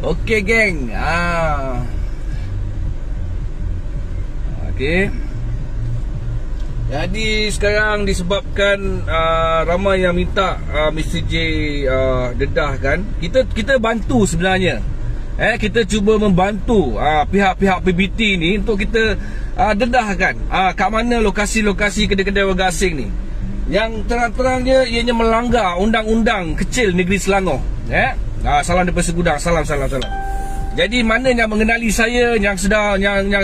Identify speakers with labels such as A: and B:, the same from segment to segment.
A: Okey geng. Okey. Jadi sekarang disebabkan ramai yang minta Mr. J dedah kan. Kita bantu sebenarnya. Kita cuba membantu pihak-pihak PBT ni untuk kita dedahkan kat mana lokasi-lokasi kedai-kedai warga asing ni yang terang-terangnya ianya melanggar undang-undang kecil negeri Selangor. Salam daripada Segudang. Salam. Jadi mana yang mengenali saya, yang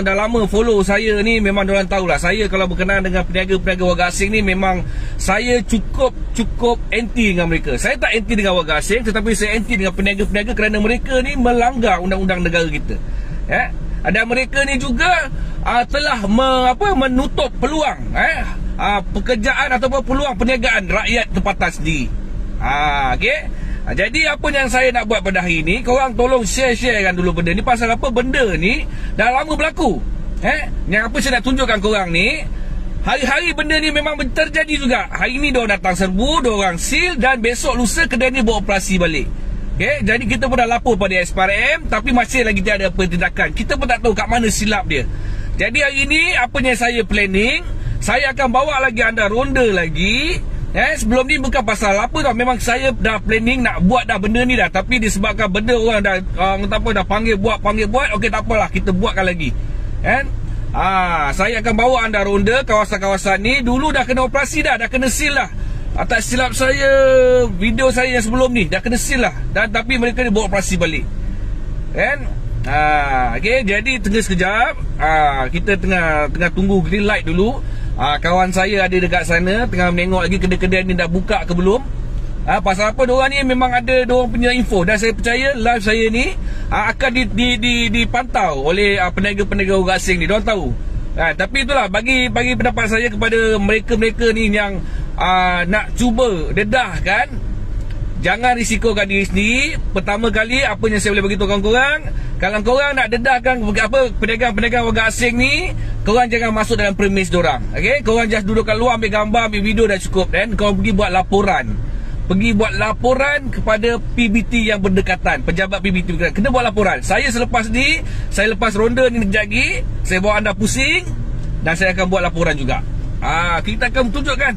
A: dah lama follow saya ni, memang diorang tahulah saya kalau berkenaan dengan peniaga-peniaga warga asing ni, memang saya cukup anti dengan mereka. Saya tak anti dengan warga asing, tetapi saya anti dengan peniaga-peniaga kerana mereka ni melanggar undang-undang negara kita. Dan mereka ni juga telah menutup peluang pekerjaan ataupun peluang perniagaan rakyat tempatan sendiri. Okey. Jadi apa yang saya nak buat pada hari ni, korang tolong share-sharekan dulu benda ni. Pasal apa benda ni dah lama berlaku. Yang apa saya nak tunjukkan korang ni, hari-hari benda ni memang terjadi juga. Hari ni diorang datang serbu, diorang seal, dan besok lusa kedai ni beroperasi balik. Jadi kita pun dah lapor pada SPRM, tapi masih lagi tiada apa tindakan. Kita pun tak tahu kat mana silap dia. Jadi hari ni apa yang saya planning, saya akan bawa lagi anda ronda lagi. Sebelum ni bukan pasal apa tau, memang saya dah planning nak buat dah benda ni dah, tapi disebabkan benda orang dah dah panggil buat, okey tak apalah, kita buatkan lagi. Saya akan bawa anda ronda kawasan-kawasan ni. Dulu dah kena operasi dah kena seal dah. Tak silap saya, video saya yang sebelum ni dah kena seal lah, dan tapi mereka ni buat operasi balik. Okey, jadi tunggu sekejap. Kita tengah tunggu green light dulu. Kawan saya ada dekat sana tengah menengok lagi kedai-kedai ni dah buka ke belum. Pasal apa, diorang ni memang ada diorang punya info, dan saya percaya live saya ni akan dipantau oleh peniaga-peniaga orang asing ni. Diorang tahu. Tapi itulah, bagi pendapat saya kepada mereka-mereka ni yang nak cuba dedahkan, jangan risikokan diri sendiri. Pertama kali, apa yang saya boleh beritahu korang, kalau korang nak dedahkan pedagang-pedagang warga asing ni, korang jangan masuk dalam premis diorang. Korang just duduk kat luar, ambil gambar, ambil video dah cukup. Dan korang pergi buat laporan. Kepada PBT yang berdekatan, pejabat PBT berdekatan. Kena buat laporan. Saya selepas ni, saya lepas ronda ni kejap lagi, saya bawa anda pusing, dan saya akan buat laporan juga. Kita akan tunjukkan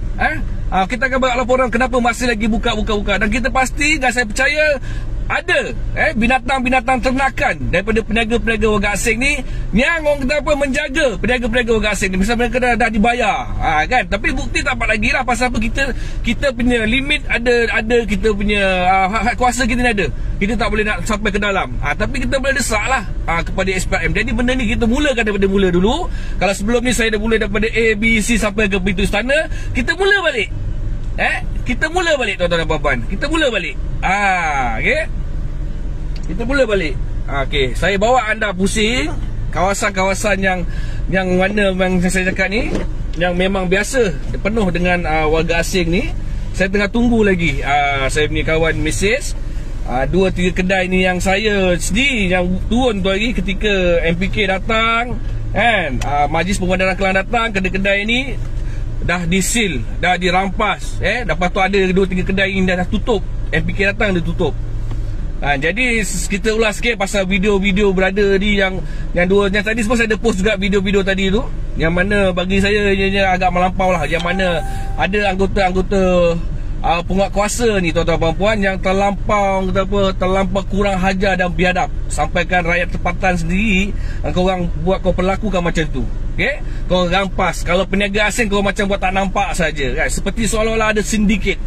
A: kita akan buat laporan kenapa masih lagi buka. Dan kita pasti, dan saya percaya ada binatang-binatang ternakan daripada peniaga-peniaga warga asing ni yang orang kata apa, menjaga peniaga-peniaga warga asing ni. Misalnya mereka dah dibayar kan, tapi bukti tak dapat lagi lah. Pasal apa, kita punya limit ada kita punya hak kuasa kita ni ada. Kita tak boleh nak sampai ke dalam, tapi kita boleh desak lah kepada SPRM. Jadi benda ni kita mulakan daripada mula dulu. Kalau sebelum ni saya dah mula daripada A, B, C sampai ke pintu istana, kita mula balik. Kita mula balik tuan-tuan dan puan-puan. Kita mula balik. Kita mula balik. Saya bawa anda pusing kawasan-kawasan yang mana yang saya cakap ni, yang memang biasa penuh dengan warga asing ni. Saya tengah tunggu lagi saya punya kawan mesej 2-3 kedai ni yang saya sendiri yang turun tu lagi ketika MPK datang kan. Majlis Pembandaran Kelang datang, kedai-kedai ni dah disil, dah dirampas. Lepas tu ada 2-3 kedai yang dah tutup. MPK datang dia tutup. Jadi kita ulas sikit pasal video-video berada di yang tadi semua saya ada post juga video-video tadi tu, yang mana bagi saya agak melampau lah, yang mana ada anggota-anggota penguatkuasa ni tuan-tuan puan-puan yang terlampau kurang hajar dan biadab, sampaikan rakyat tempatan sendiri korang buat, kau perlakukan macam tu. Kau rampas. Kalau peniaga asing kau macam buat tak nampak saja kan? Seperti seolah-olah ada sindiket.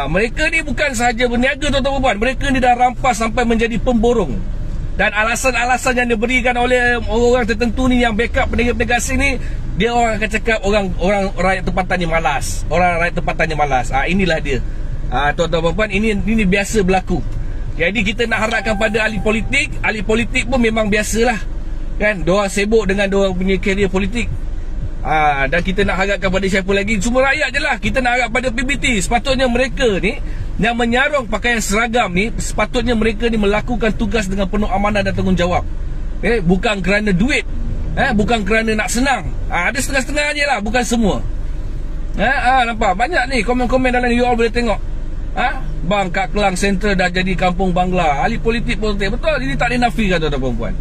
A: Mereka ni bukan sahaja berniaga tuan-tuan puan, mereka ni dah rampas sampai menjadi pemborong. Dan alasan-alasan yang diberikan oleh orang tertentu ni yang backup peniaga-peniaga asing ni, dia orang akan cakap orang rakyat tempatan ni malas. Orang rakyat tempatan ni malas. Inilah dia. Tuan-tuan puan-puan, ini biasa berlaku. Jadi kita nak harapkan pada ahli politik pun memang biasalah kan, diorang sibuk dengan diorang punya karier politik. Dan kita nak harapkan pada siapa lagi, semua rakyat je lah. Kita nak harap pada PBT. Sepatutnya mereka ni yang menyarong pakaian seragam ni, sepatutnya mereka ni melakukan tugas dengan penuh amanah dan tanggungjawab. Bukan kerana duit, bukan kerana nak senang. Ada setengah-setengah je lah, bukan semua. Nampak banyak ni komen-komen dalam you all boleh tengok. Bang, kat Kelang Central dah jadi kampung Bangla. Ahli politik pun betul, ini tak dinafikan tuan-tuan dan puan.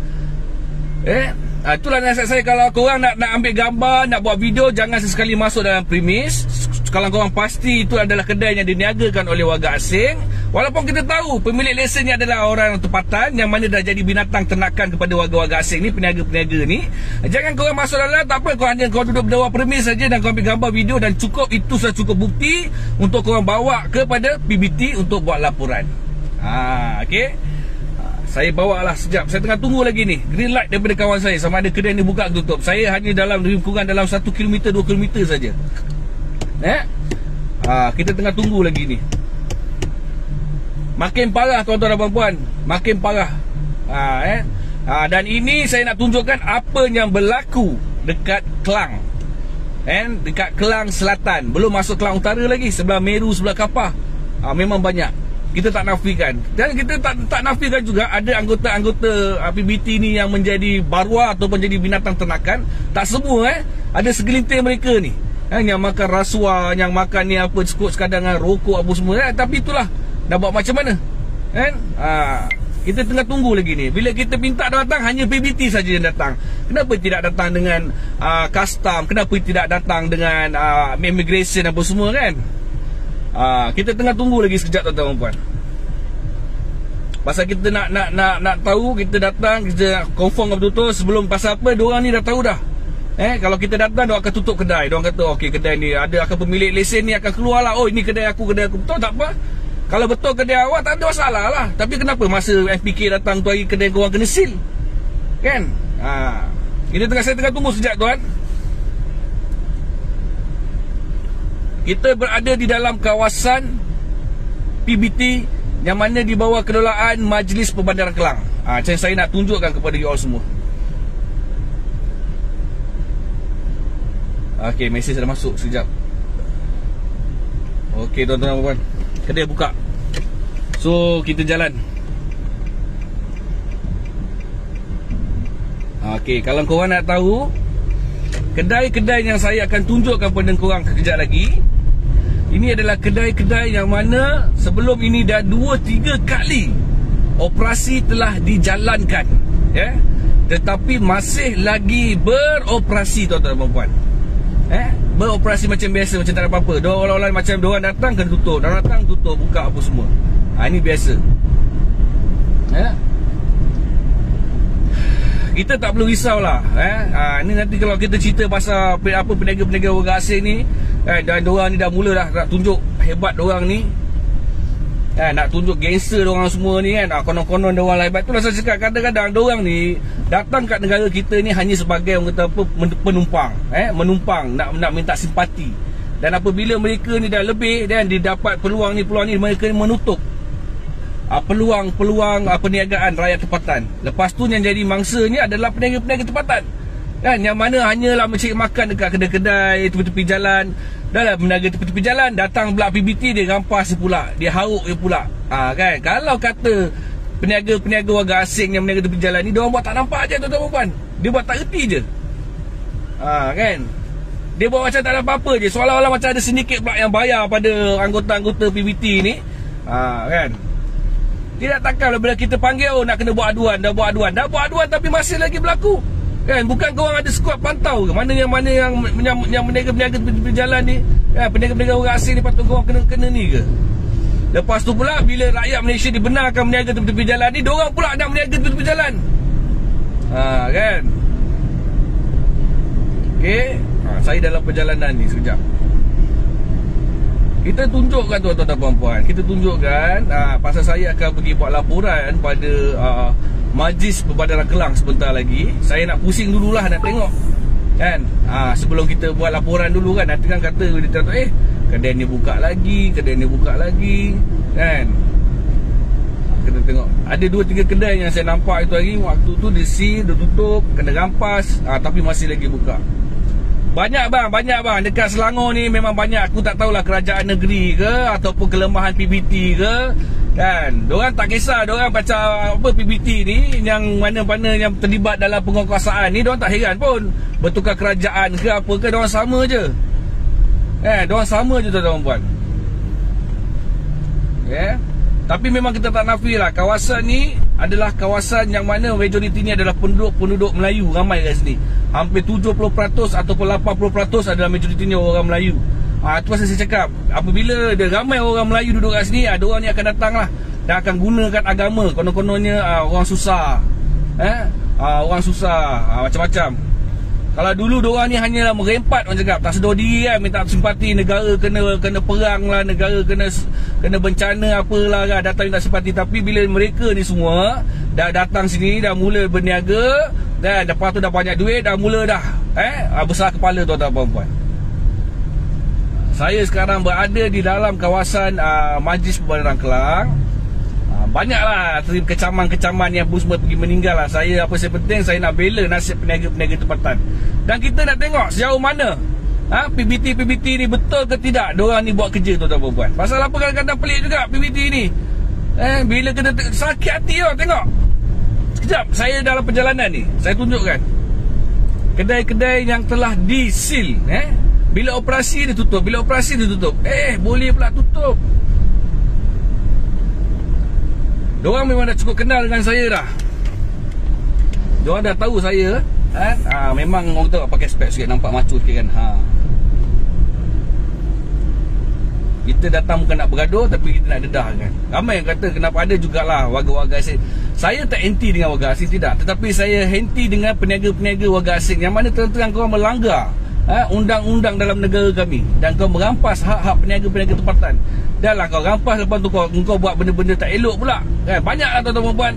A: Itulah nasihat saya, kalau korang nak ambil gambar, nak buat video, jangan sesekali masuk dalam premis. Kalau korang pasti itu adalah kedai yang diniagakan oleh warga asing, walaupun kita tahu pemilik lesen ni adalah orang tempatan yang mana dah jadi binatang ternakan kepada warga-warga asing ni, peniaga-peniaga ni. Jangan korang masuk dalam, tak apa, korang hanya korang duduk berdua premis saja dan korang ambil gambar video dan cukup, itu sudah cukup bukti untuk korang bawa kepada PBT untuk buat laporan. Okey. Saya bawa lah sekejap. Saya tengah tunggu lagi ni green light daripada kawan saya, sama ada kedai ni buka atau tutup. Saya hanya dalam lingkungan dalam 1 km 2 km saja. Kita tengah tunggu lagi ni. Makin parah tuan-tuan dan puan-puan, makin parah. Dan ini saya nak tunjukkan apa yang berlaku dekat Kelang. Dekat Kelang Selatan, belum masuk Kelang Utara lagi, sebelah Meru, sebelah Kapar. Memang banyak. Kita tak nafikan. Dan kita tak nafikan juga ada anggota-anggota PBT ni yang menjadi barua ataupun jadi binatang ternakan. Tak semua ada segelintir mereka ni yang makan rasuah, yang makan ni apa, sekadar dengan rokok apa semua. Tapi itulah, dah buat macam mana kita tengah tunggu lagi ni. Bila kita minta datang, hanya PBT saja yang datang. Kenapa tidak datang dengan custom? Kenapa tidak datang dengan immigration apa semua kan? Kita tengah tunggu lagi sekejap tuan-tuan dan puan. Pasal kita nak tahu, kita datang, kita confirm betul-betul sebelum pasal apa, diorang ni dah tahu dah. Kalau kita datang, diorang akan tutup kedai. Diorang kata, okey, kedai ni ada, akan pemilik lesen ni akan keluar lah. Oh, ini kedai aku. Betul tak apa. Kalau betul kedai awak, tak ada masalah lah. Tapi kenapa masa FPK datang tu hari kedai korang kena seal? Kan? Saya tengah tunggu sekejap tuan. Kita berada di dalam kawasan PBT yang mana di bawah kelolaan Majlis Perbandaran Kelang. Macam saya nak tunjukkan kepada you all semua. Okey, mesej dah masuk sekejap. Okey tuan-tuan dan puan, kedai buka. So kita jalan. Okey, kalau korang nak tahu kedai-kedai yang saya akan tunjukkan kepada korang kejap lagi, ini adalah kedai-kedai yang mana sebelum ini dah 2-3 kali operasi telah dijalankan, tetapi masih lagi beroperasi tuan-tuan dan puan. Beroperasi macam biasa, macam tak ada apa-apa. Diorang macam diorang datang kena tutup, diorang datang tutup, buka apa semua. Ini biasa. Kita tak perlu risau lah. Ini nanti kalau kita cerita pasal apa peniaga-peniaga warga asing ni, dan diorang ni dah mula dah nak tunjuk hebat diorang ni, nak tunjuk gangster diorang semua ni kan. Konon-konon diorang lah hebat. Itulah saya cakap, kadang-kadang diorang ni datang kat negara kita ni hanya sebagai orang kata apa, penumpang, menumpang, nak minta simpati. Dan apabila mereka ni dah lebih dan dia dapat peluang ni, mereka ni menutup peluang perniagaan rakyat tempatan. Lepas tu yang jadi mangsanya adalah peniaga-peniaga tempatan kan, yang mana hanyalah mencari makan dekat kedai-kedai tepi-tepi jalan. Dah lah peniaga tepi-tepi jalan, datang pula PBT, dia rampas pula, dia hauk dia pula. Kan, kalau kata peniaga-peniaga warga asing yang meniaga tepi jalan ni, dia orang buat tak nampak je tuan-tuan puan. Dia buat tak reti je. Kan, dia buat macam tak ada apa-apa je, seolah-olah macam ada sedikit pula yang bayar pada anggota-anggota PBT ni. Kan, tidak takkan bila kita panggil, nak kena buat aduan. Dah buat aduan tapi masih lagi berlaku. Kan, bukan korang ada skuad pantau ke? Mana yang meniaga-peniaga tepi jalan ni, peniaga-peniaga orang asing ni patut korang kena ni ke? Lepas tu pula bila rakyat Malaysia dibenarkan meniaga tepi jalan ni, diorang pula nak meniaga tepi jalan. Kan? Okey, saya dalam perjalanan ni sekejap. Kita tunjukkan tuan-tuan dan puan-puan, kita tunjukkan pasal saya akan pergi buat laporan pada Majlis Perbandaran Kelang sebentar lagi. Saya nak pusing dululah, nak tengok kan, sebelum kita buat laporan dulu kan. Nanti kan kata kedai ni buka lagi, kan. Kita tengok ada 2-3 kedai yang saya nampak itu hari, waktu tu dia seal, dia tutup, kena rampas, tapi masih lagi buka. Banyak bang dekat Selangor ni, memang banyak. Aku tak tahulah kerajaan negeri ke ataupun kelemahan PBT ke kan. Diorang tak kisah, diorang macam apa PBT ni, yang mana-mana yang terlibat dalam penguasaan ni, diorang tak heran pun bertukar kerajaan ke apa ke, diorang sama je. Diorang sama je tuan-tuan puan. Ya. Tapi memang kita tak nafi lah, kawasan ni adalah kawasan yang mana majoritinya adalah penduduk Melayu ramai kat sini. Hampir 70% ataupun 80% adalah majoritinya orang Melayu. Itu pasal saya cakap, apabila ada ramai orang Melayu duduk kat sini, diorang ni akan datang lah dan akan gunakan agama. Konon-kononnya orang susah, orang susah, macam-macam. Kalau dulu diorang ni hanyalah merempat, orang cakap, tak sedar diri kan, minta simpati. Negara kena perang lah, negara kena bencana apalah kan, datang minta simpati. Tapi bila mereka ni semua dah datang sini, dah mula berniaga, dan lepas tu dah banyak duit, dah mula dah besar kepala, tuan-tuan puan-puan. Saya sekarang berada di dalam kawasan Majlis Perbandaran Kelang. Banyaklah kecaman-kecaman yang semua pergi meninggal lah. Saya apa saya penting, saya nak bela nasib peniaga-peniaga tempatan. Dan kita nak tengok sejauh mana PBT ni betul ke tidak diorang ni buat kerja, tuan-tuan puan-puan. Pasal apa kadang-kadang pelik juga PBT ni. Bila kena sakit hati tau, tengok. Sekejap, saya dalam perjalanan ni, saya tunjukkan kedai-kedai yang telah di-seal. Bila operasi dia tutup, boleh pula tutup. Diorang memang dah cukup kenal dengan saya dah. Diorang dah tahu saya memang orang tahu pakai spek sikit, nampak macu sikit kan. Kita datang bukan nak bergaduh, tapi kita nak dedah kan. Ramai yang kata kenapa ada jugalah warga-warga asing. Saya tak anti dengan warga asing, tidak. Tetapi saya anti dengan peniaga-peniaga warga asing yang mana terang-terang kau melanggar undang-undang dalam negara kami, dan kau merampas hak-hak peniaga-peniaga tempatan. Dah lah kau rampas, lepas tu kau buat benda-benda tak elok pula kan. Banyaklah tuan-tuan puan.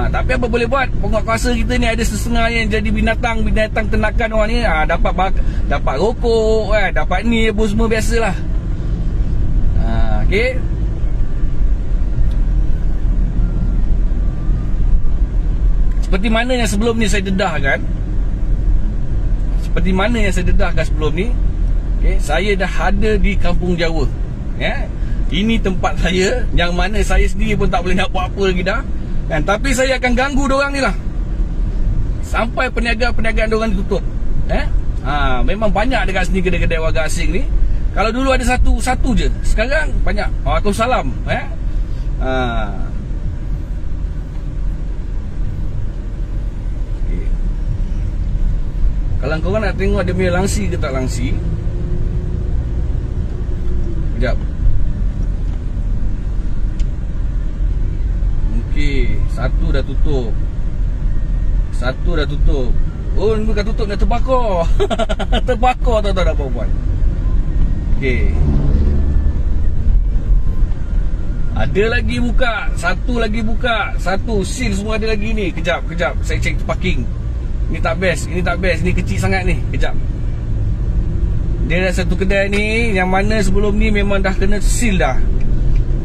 A: Tapi apa boleh buat, penguatkuasa kita ni ada setengah yang jadi binatang ternakan orang ni. Dapat rokok dapat ni apa semua, biasalah. Okey. Seperti mana yang sebelum ni saya dedahkan, sebelum ni, saya dah ada di Kampung Jawa. Ini tempat saya, yang mana saya sendiri pun tak boleh nak buat apa lagi dah kan. Tapi saya akan ganggu diorang ni lah sampai perniagaan diorang ditutup. Memang banyak dekat sini kedai-kedai warga asing ni. Kalau dulu ada satu je, sekarang banyak. Waalaikumsalam. Kalau korang nak tengok dia punya langsi ke tak langsi, sekejap. Okey, satu dah tutup. Oh, ni bukan tutup, dah terbakar. Terbakar tuan-tuan dan puan-puan. Okey, ada lagi buka, satu seal semua ada lagi ni. Kejap, saya cek parking. Ini tak best, ini kecil sangat ni. Kejap. Dia ada satu kedai ni yang mana sebelum ni memang dah kena seal dah.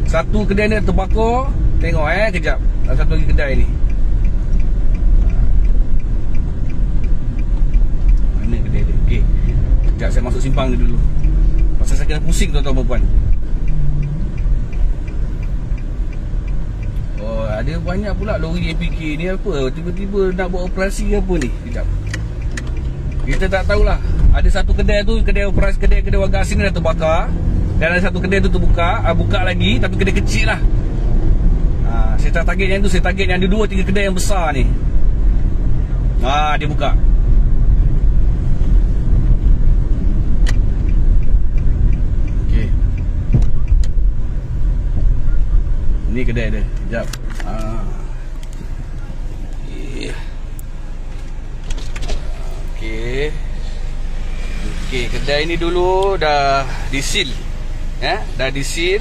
A: Satu kedai ni terbakar. Tengok kejap. Ada satu lagi kedai ni. Mana kedai dia? Okey. Sekejap saya masuk simpang ni dulu. Pasal saya kena pusing tuan-tuan puan. Oh, ada banyak pula lori APK ni apa. Tiba-tiba nak buat operasi apa ni? Sekejap. Kita tak tahulah. Ada satu kedai tu, kedai warga asing dah terbakar. Dan ada satu kedai tu terbuka, buka lagi, tapi kedai kecil lah. Saya tak target yang tu, saya target yang ada 2-3 kedai yang besar ni. Dia buka. Okey. Ni kedai dia. Sekejap. Okey, kedai ni dulu dah di-seal. Dah di-seal.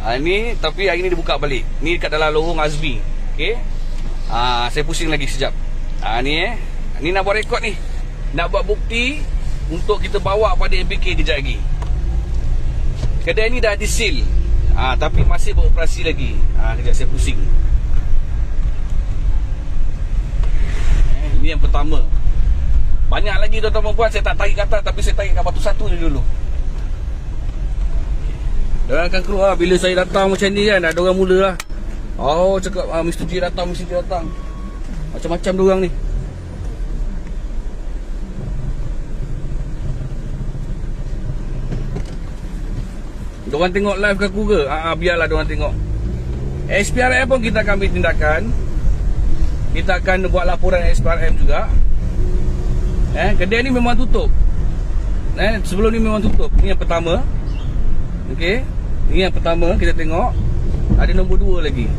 A: Ni tapi hari ni dibuka balik. Ni dekat dalam lorong Azmi. Okey. Saya pusing lagi sekejap. Ni nak buat rekod ni. Nak buat bukti untuk kita bawa pada MPK kejap lagi. Kedai ni dah di-seal. Tapi masih beroperasi lagi. Kejap saya pusing. Ini yang pertama. Banyak lagi tuan-tuan puan, saya tak tarik kata, tapi saya tarik kat batu satu ni dulu. Diorang akan keluar bila saya datang macam ni kan. Ada orang mula lah. Cakap Mr. J datang. Macam-macam diorang ni. Diorang tengok live ke aku ke? Biarlah diorang tengok. SPRM pun kita akan ambil tindakan. Kita akan buat laporan SPRM juga. Kedai ni memang tutup. Sebelum ni memang tutup. Ini yang pertama. Okey. Ini yang pertama, kita tengok. Ada nombor 2 lagi.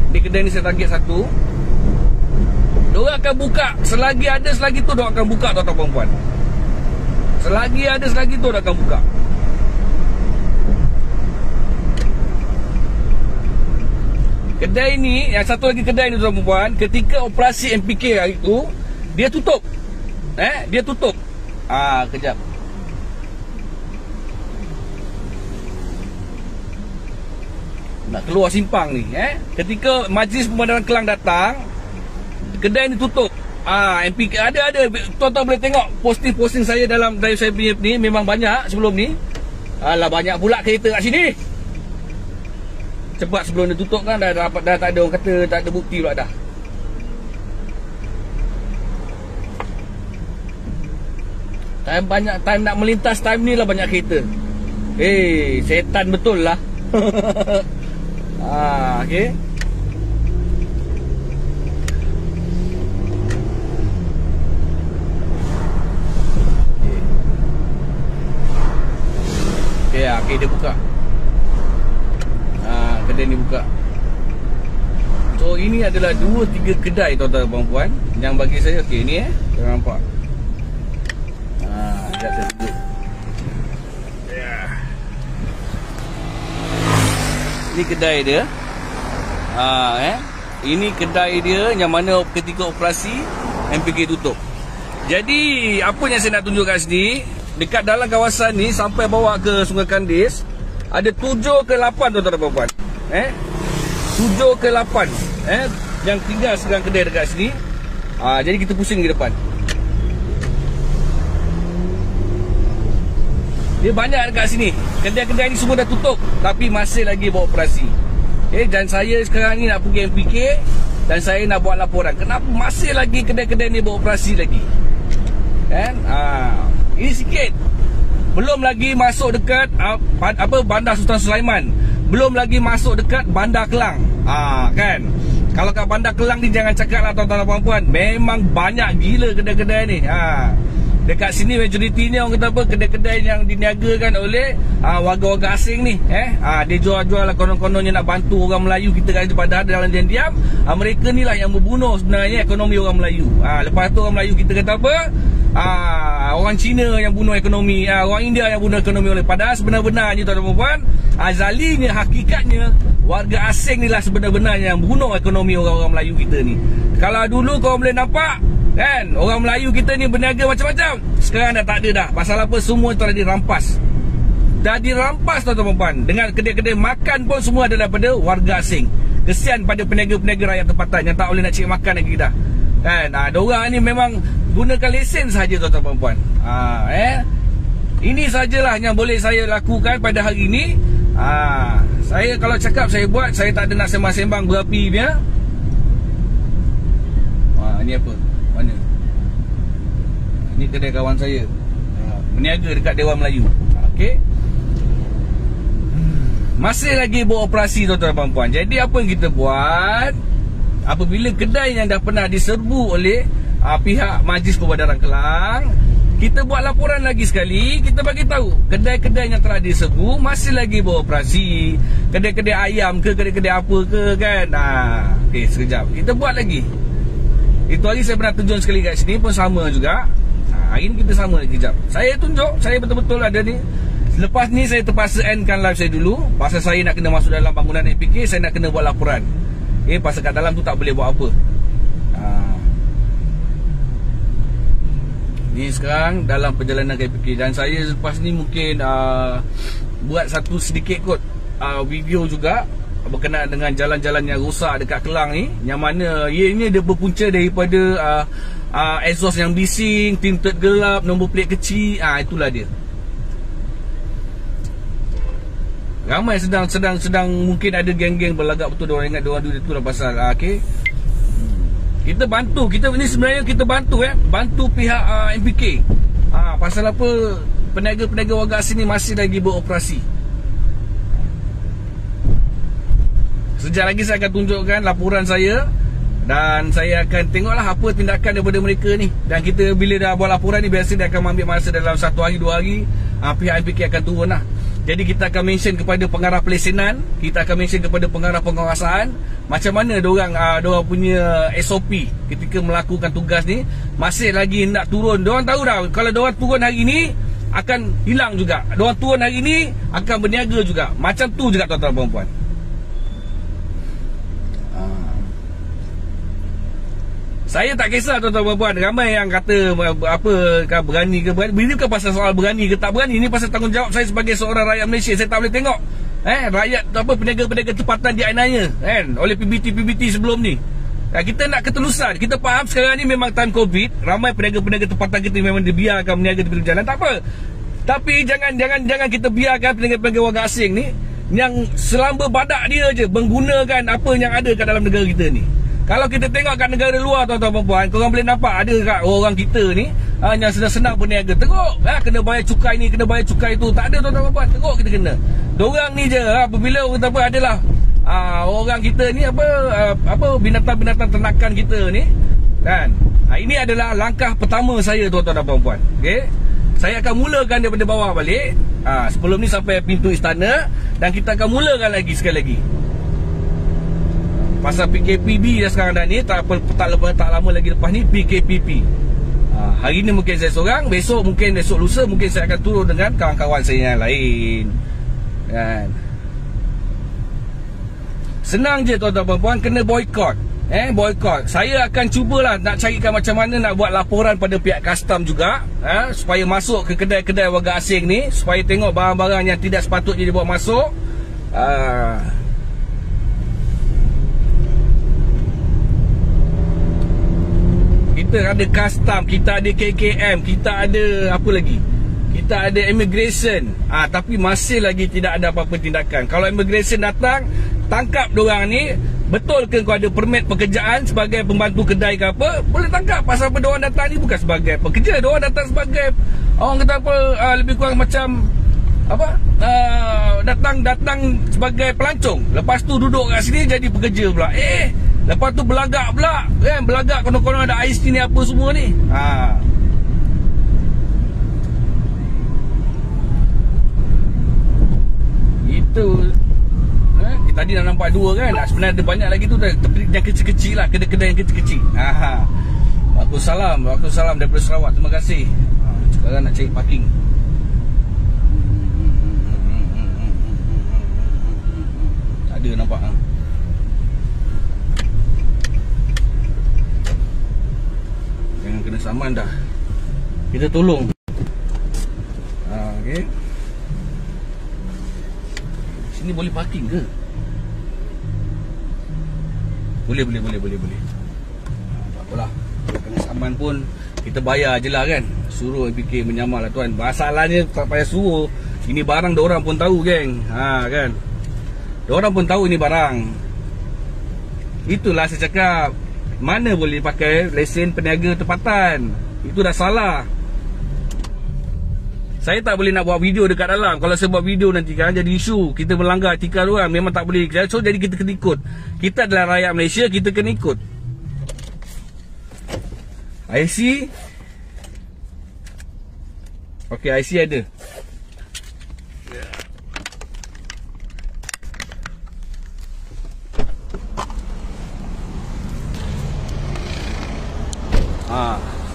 A: Di kedai ni saya target 1. Diorang akan buka selagi ada, selagi tu diorang akan buka, tuan-tuan perempuan. Selagi ada, selagi tu diorang akan buka. Kedai ni, yang satu lagi kedai ni, tuan-tuan perempuan, ketika operasi MPK hari tu, dia tutup. Dia tutup. Kejap. Nak keluar simpang ni. Ketika Majlis Pembandaran Kelang datang, kedai ni tutup. MPK ada. Tuan-tuan boleh tengok posting-posting saya dalam drive saya punya ni. Memang banyak sebelum ni. Alah, banyak pula kereta kat sini. Sebab sebelum dia tutup kan dah tak ada orang kata, tak ada bukti pula dah. Time nak melintas time ni lah banyak kereta. Setan betul lah. Okey. Okey, dia buka. Kedai ni buka. So ini adalah 2-3 kedai, tuan-tuan dan puan-puan, yang bagi saya okey ni jangan nampak. Sekejap saya tunjuk. Ini kedai dia. Ini kedai dia yang mana ketika operasi MPK tutup. Jadi apa yang saya nak tunjuk kat sini, dekat dalam kawasan ni sampai bawa ke Sungai Kandis, ada 7 ke 8, tuan-tuan dan puan-puan. 7 ke 8 yang tinggal sekarang kedai dekat sini. Jadi kita pusing ke depan. Dia banyak dekat sini. Kedai-kedai ni semua dah tutup, tapi masih lagi buat operasi. Dan saya sekarang ni nak pergi MPK dan saya nak buat laporan. Kenapa masih lagi kedai-kedai ni buat operasi lagi? Ini sikit. Belum lagi masuk dekat Bandar Sultan Sulaiman. Belum lagi masuk dekat Bandar Kelang. Kan? Kalau kat Bandar Kelang ni jangan cakap lah, tuan-tuan dan puan-puan. Memang banyak gila kedai-kedai ni. Dekat sini majoritinya orang kata apa, kedai-kedai yang diniagakan oleh warga-warga asing ni. Dia jual-jual lah, konon-kononnya nak bantu orang Melayu kita kat situ, padahal dalam diam-diam mereka ni lah yang membunuh sebenarnya ekonomi orang Melayu. Lepas tu orang Melayu kita kata apa, orang Cina yang bunuh ekonomi, orang India yang bunuh ekonomi oleh, padahal sebenar-benarnya tuan-tuan dan puan, azalinya, hakikatnya warga asing ni lah sebenar-benarnya yang bunuh ekonomi orang-orang Melayu kita ni. Kalau dulu kau boleh nampak kan, orang Melayu kita ni berniaga macam-macam, sekarang dah tak ada dah. Pasal apa? Semua telah dirampas. Dah dirampas, tuan-tuan dan puan. Dengan kedai-kedai makan pun semua adalah daripada warga asing. Kesian pada peniaga-peniaga rakyat tempatan yang tak boleh nak cari makan lagi dah. Kan? Diorang ni memang gunakan lesen saja, tuan-tuan dan puan. Ini sajalah yang boleh saya lakukan pada hari ini. Saya kalau cakap saya buat, saya tak ada nak sembang-sembang berapi punya. Ini apa? Mana? Ini kedai kawan saya, berniaga dekat Dewan Melayu. Okey. Masih lagi buat operasi, tuan-tuan dan puan. Jadi apa yang kita buat, apabila kedai yang dah pernah diserbu oleh pihak Majlis Pembandaran Kelang, kita buat laporan lagi sekali. Kita bagi tahu kedai-kedai yang telah diserbu masih lagi buat operasi. Kedai-kedai ayam ke, kedai-kedai apa ke kan. Okey, sekejap kita buat lagi. Itu hari saya pernah tunjuk sekali kat sini pun sama juga. Hari ni kita sama lagi. Sekejap saya tunjuk, saya betul-betul ada ni. Lepas ni saya terpaksa endkan live saya dulu, pasal saya nak kena masuk dalam bangunan MPK. Saya nak kena buat laporan. Pasal kat dalam tu tak boleh buat apa. Ni sekarang dalam perjalanan ke MPK. Dan saya lepas ni mungkin buat satu sedikit kot video juga berkenaan dengan jalan-jalan yang rosak dekat Kelang ni, yang mana ianya dia berpunca daripada exhaust yang bising, tinted gelap, nombor plate kecil. Itulah dia. Ramai sedang mungkin ada geng-geng berlagak betul, diorang ingat diorang itu lah pasal. Okey. Kita bantu, kita ni sebenarnya kita bantu bantu pihak MPK. Pasal apa? peniaga-peniaga warga asing ni masih lagi beroperasi. Sekejap lagi saya akan tunjukkan laporan saya, dan saya akan tengoklah apa tindakan daripada mereka ni. Dan kita bila dah buat laporan ni, biasa dia akan ambil masa dalam 1 hari 2 hari, pihak MPK akan turun lah. Jadi kita akan mention kepada pengarah pelesenan, kita akan mention kepada pengarah penguasaan, macam mana diorang punya SOP ketika melakukan tugas ni. Masih lagi nak turun. Diorang tahu dah, kalau diorang turun hari ni akan hilang juga. Diorang turun hari ni akan berniaga juga. Macam tu juga tuan-tuan dan puan-puan. Saya tak kisah tuan-tuan dan puan-puan. Ramai yang kata apa kan, berani ke berani. Ini bukan pasal soal berani ke tak berani. Ini pasal tanggungjawab saya sebagai seorang rakyat Malaysia. Saya tak boleh tengok rakyat peniaga-peniaga tempatan dianiaya kan oleh PBT sebelum ni. Kita nak ketelusan. Kita faham sekarang ni memang time COVID, ramai peniaga-peniaga tempatan kita memang dibiarkan berniaga di pinggir jalan. Tak apa. Tapi jangan kita biarkan peniaga-peniaga warga asing ni yang selamba badak dia je menggunakan apa yang ada kat dalam negara kita ni. Kalau kita tengok kat negara luar tuan-tuan dan puan, korang boleh nampak ada kat orang kita ni yang senang-senang berniaga. Teruk kena bayar cukai ni, kena bayar cukai tu. Tak ada tuan-tuan dan puan, teruk kita kena. Diorang ni je apabila orang kata apa adalah orang kita ni apa binatang-binatang ternakan kita ni kan. Ini adalah langkah pertama saya tuan-tuan dan puan-puan. Okey. Saya akan mulakan daripada bawah balik. Sebelum ni sampai pintu istana, dan kita akan mulakan lagi sekali lagi. Pasal PKPB dah sekarang dah ni, tak lama lagi lepas ni PKPP. Hari ni mungkin saya seorang, besok lusa mungkin saya akan turun dengan kawan-kawan saya yang lain kan. Senang je tuan-tuan dan puan, kena boykot. Boykot. Saya akan cubalah nak carikan macam mana nak buat laporan pada pihak custom juga, supaya masuk ke kedai-kedai warga asing ni, supaya tengok barang-barang yang tidak sepatutnya dibawa masuk. Kita ada custom, kita ada KKM, kita ada apa lagi? Kita ada immigration. Tapi masih lagi tidak ada apa-apa tindakan. Kalau immigration datang, tangkap diorang ni, betul ke kau ada permit pekerjaan sebagai pembantu kedai ke apa, boleh tangkap. Pasal apa diorang datang ni bukan sebagai pekerja, diorang datang sebagai orang kata apa, lebih kurang macam apa, datang sebagai pelancong. Lepas tu duduk kat sini jadi pekerja pula. Lepas tu belagak pula kan, belagak konon-konon ada ais ni apa semua ni. Itu tadi dah nampak 2 kan. Sebenarnya ada banyak lagi tu, tapi yang kecil-kecil lah, kedai-kedai yang kecil-kecil. Waalaikumsalam daripada Sarawak. Terima kasih. Sekarang nak cari parking. Tak ada nampak. Jangan kena saman dah. Kita tolong. Okey. Sini boleh parking ke? Boleh. Tak apalah. Kena saman pun kita bayar je lah kan. Suruh MPK menyamal lah tuan. Masalahnya tak payah suruh. Ini barang diorang pun tahu geng. Kan. Diorang pun tahu ini barang. Itulah saya cakap, mana boleh pakai lesen peniaga tempatan. Itu dah salah. Saya tak boleh nak buat video dekat dalam. Kalau saya buat video nanti kan jadi isu, kita melanggar etika orang. Memang tak boleh. So jadi kita kena ikut. Kita adalah rakyat Malaysia, kita kena ikut. IC. Okey, IC ada.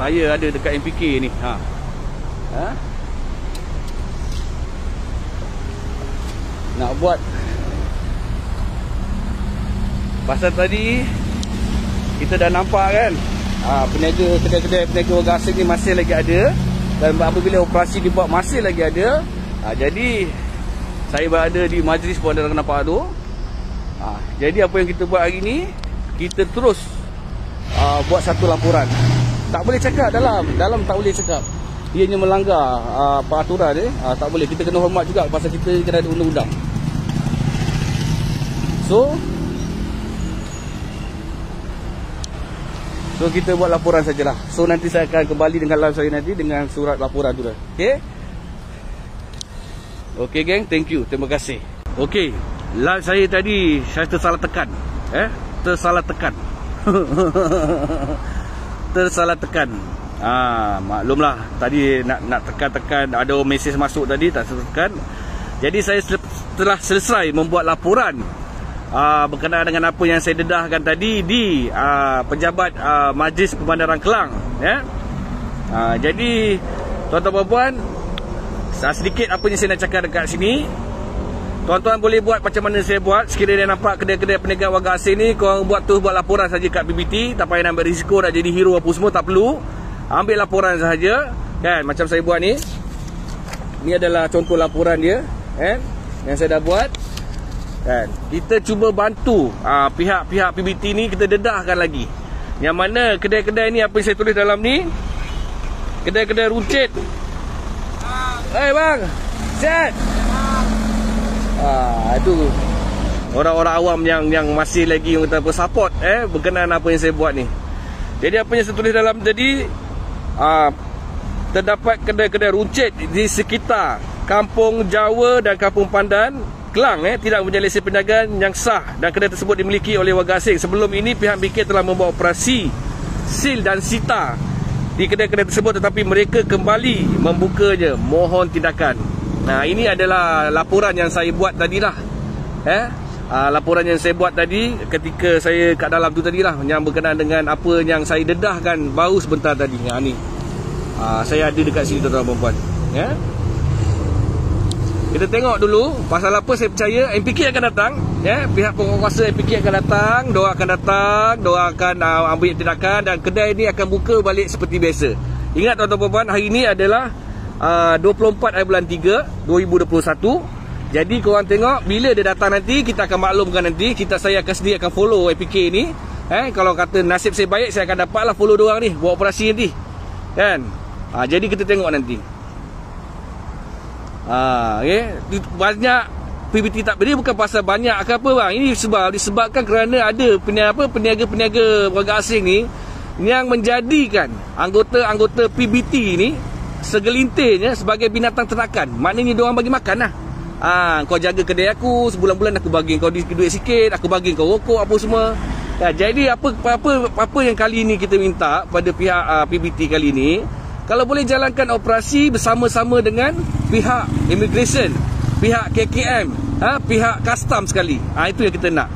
A: Saya ada dekat MPK ni. Nak buat pasal tadi kita dah nampak kan, peniaga kedai-kedai peniaga warga asing ni masih lagi ada, dan apabila operasi dibuat masih lagi ada. Jadi saya berada di majlis pun anda nampak tu. Jadi apa yang kita buat hari ni, kita terus buat satu laporan. Tak boleh cakap dalam tak boleh cakap. Ianya melanggar peraturan dia. Tak boleh. Kita kena hormat juga pasal kita kena ada undang-undang. So kita buat laporan sajalah. So nanti saya akan kembali dengan live saya nanti dengan surat laporan tu dah. Okey. Okey geng, thank you. Terima kasih. Okey, live saya tadi saya tersalah tekan. Tersalah tekan. Tersalah tekan. Maklumlah tadi nak tekan-tekan, ada mesej masuk tadi tak tekan. Jadi saya telah selesai membuat laporan berkenaan dengan apa yang saya dedahkan tadi di Pejabat Majlis Pembandaran Kelang, ya. Jadi tuan-tuan dan puan, sedikit apa yang saya nak cakap dekat sini. Tuan-tuan boleh buat macam mana saya buat. Sekiranya nampak kedai-kedai perniagaan warga asing ni, korang buat laporan saja kat PBT. Tak payah nak ambil risiko nak jadi hero apa semua, tak perlu. Ambil laporan sahaja, kan, macam saya buat ni. Ni adalah contoh laporan dia, kan, yang saya dah buat, kan. Kita cuba bantu pihak-pihak PBT ni, kita dedahkan lagi. Yang mana kedai-kedai ni, apa yang saya tulis dalam ni, kedai-kedai runcit. Bang, sihat? Itu orang-orang awam yang masih lagi support berkenaan apa yang saya buat ni. Jadi apa yang saya tulis dalam tadi, terdapat kedai-kedai runcit di sekitar Kampung Jawa dan Kampung Pandan Kelang tidak mempunyai lesen perniagaan yang sah, dan kedai tersebut dimiliki oleh warga asing. Sebelum ini pihak BK telah membuat operasi sil dan sita di kedai-kedai tersebut, tetapi mereka kembali membukanya. Mohon tindakan. Ini adalah laporan yang saya buat tadilah. Laporan yang saya buat tadi ketika saya kat dalam tu tadilah, yang berkenaan dengan apa yang saya dedahkan baru sebentar tadi. Ni saya ada dekat sini tuan-tuan dan puan, ya. Kita tengok dulu pasal apa saya percaya MPK akan datang, ya. Pihak penguasa MPK akan datang, diorang akan ambil tindakan, dan kedai ni akan buka balik seperti biasa. Ingat tuan-tuan dan puan, hari ni adalah 24 hari bulan 3 2021. Jadi korang tengok, bila dia datang nanti, kita akan maklumkan nanti. Saya akan sendiri akan follow APK ni. Kalau kata nasib saya baik, saya akan dapatlah follow diorang ni, buat operasi nanti, kan. Jadi kita tengok nanti. Banyak PBT tak beri, bukan pasal banyak ke apa bang. Ini disebabkan kerana ada peniaga-peniaga warga asing ni yang menjadikan anggota-anggota PBT ni segelintirnya sebagai binatang ternakan. Maknanya diorang bagi makan lah. Kau jaga kedai aku, sebulan-bulan aku bagi kau duit sikit, aku bagi kau rokok apa semua. Jadi apa yang kali ni kita minta pada pihak PBT kali ni, kalau boleh jalankan operasi bersama-sama dengan pihak immigration, pihak KKM, pihak custom sekali. Itu yang kita nak.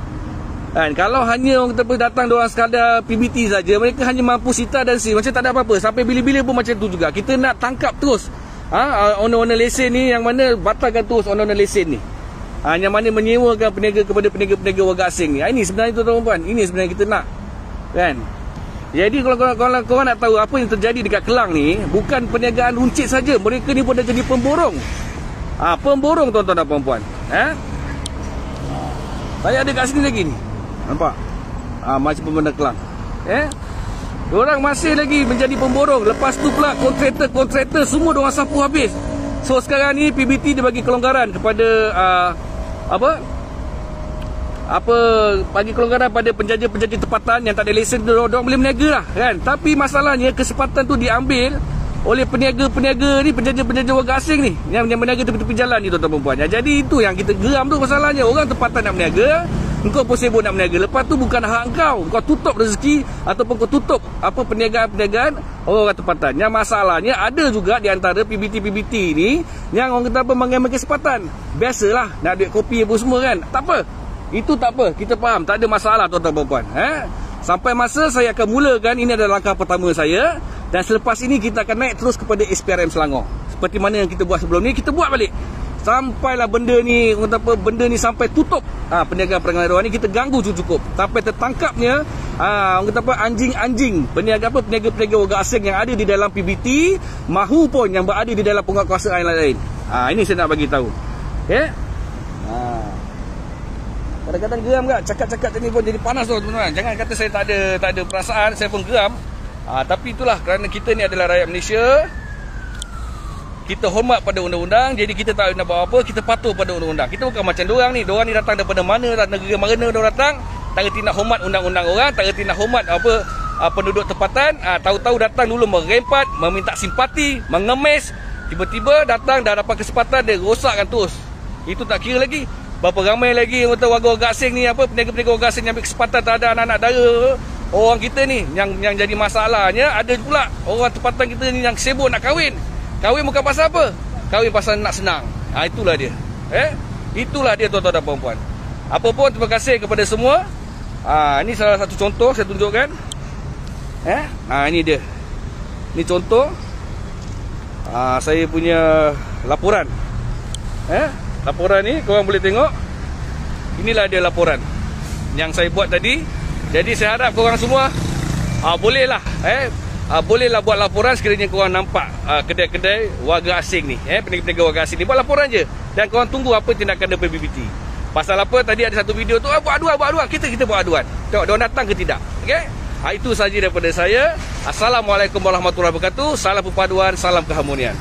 A: Kalau hanya orang kata datang diorang sekadar PBT saja, mereka hanya mampu sita dan sil, macam tak ada apa-apa. Sampai bila-bila pun macam tu juga. Kita nak tangkap terus owner-owner lesen ni, yang mana batalkan terus owner-owner lesen ni, yang mana menyewakan peniaga kepada peniaga-peniaga warga asing ni. Ini sebenarnya tuan-tuan puan, ini sebenarnya kita nak, kan. Jadi kalau korang nak tahu apa yang terjadi dekat Kelang ni, bukan perniagaan runcit saja, mereka ni pun dah jadi pemborong. Pemborong tuan-tuan dan puan-puan. Saya ada kat sini lagi ni. Nampak? Macam pembina Kelang. Diorang masih lagi menjadi pemborong. Lepas tu pula kontraktor semua diorang sapu habis. So sekarang ni PBT dia bagi kelonggaran kepada bagi kelonggaran pada penjaja-penjaja tempatan yang tak ada lesen, diorang boleh berniaga lah, kan. Tapi masalahnya kesempatan tu diambil oleh peniaga-peniaga ni, penjaja-penjaja warga asing ni, yang berniaga tepi-tepi jalan ni tuan-tuan puan. Jadi itu yang kita geram tu masalahnya. Orang tempatan nak berniaga, engkau pun sibuk nak berniaga. Lepas tu bukan hak engkau tutup rezeki ataupun kau tutup perniagaan-perniagaan orang tempatan. Yang masalahnya ada juga di antara PBT ni yang orang kata mengambil kesempatan. Biasalah nak duit kopi apa semua, kan. Tak apa. Itu tak apa. Kita faham, tak ada masalah tuan-tuan puan. Sampai masa saya akan mulakan, ini adalah langkah pertama saya, dan selepas ini kita akan naik terus kepada SPRM Selangor. Seperti mana yang kita buat sebelum ni, kita buat balik. Sampailah benda ni sampai tutup perniagaan ni, kita ganggu cukup sampai tertangkapnya anjing-anjing peniaga-peniaga warga asing yang ada di dalam PBT mahupun yang berada di dalam penguatkuasaan lain. Ini saya nak bagi tahu. Kadang-kadang geram tak? Cakap-cakap tadi pun jadi panas tu teman-teman. Jangan kata saya tak ada perasaan, saya pun geram. Tapi itulah, kerana kita ni adalah rakyat Malaysia. Kita hormat pada undang-undang, jadi kita tak nak buat apa, kita patuh pada undang-undang. Kita bukan macam diorang ni. Diorang ni datang daripada mana, negara mana diorang datang, tak reti nak hormat undang-undang orang, tak reti nak hormat penduduk tempatan. Tahu-tahu datang dulu merempat, meminta simpati, mengemis, Tiba-tiba datang dah dapat kesempatan, dia rosakkan terus. Itu tak kira lagi berapa ramai lagi warga-warga asing ni, apa peniaga-peniaga warga asing yang ambil kesempatan terhadap anak-anak dara orang kita ni. Yang jadi masalahnya, ada pula orang tempatan kita ni yang sibuk nak kahwin. Kahwin bukan pasal apa? Kahwin pasal nak senang. Itulah dia. Itulah dia tuan-tuan dan puan-puan. Apa pun, terima kasih kepada semua. Ini salah satu contoh saya tunjukkan. Ini dia. Ini contoh saya punya laporan. Laporan ni korang boleh tengok. Inilah dia laporan yang saya buat tadi. Jadi saya harap korang semua bolehlah bolehlah buat laporan sekiranya korang nampak kedai-kedai warga asing ni, peniaga-peniaga warga asing ni. Buat laporan je. Dan korang tunggu apa tindakan daripada PBBT. Pasal apa? Tadi ada satu video tu, buat aduan. Kita buat aduan. Tengok diorang datang ke tidak. Okey? Itu saja daripada saya. Assalamualaikum warahmatullahi wabarakatuh. Salam perpaduan, salam keharmonian.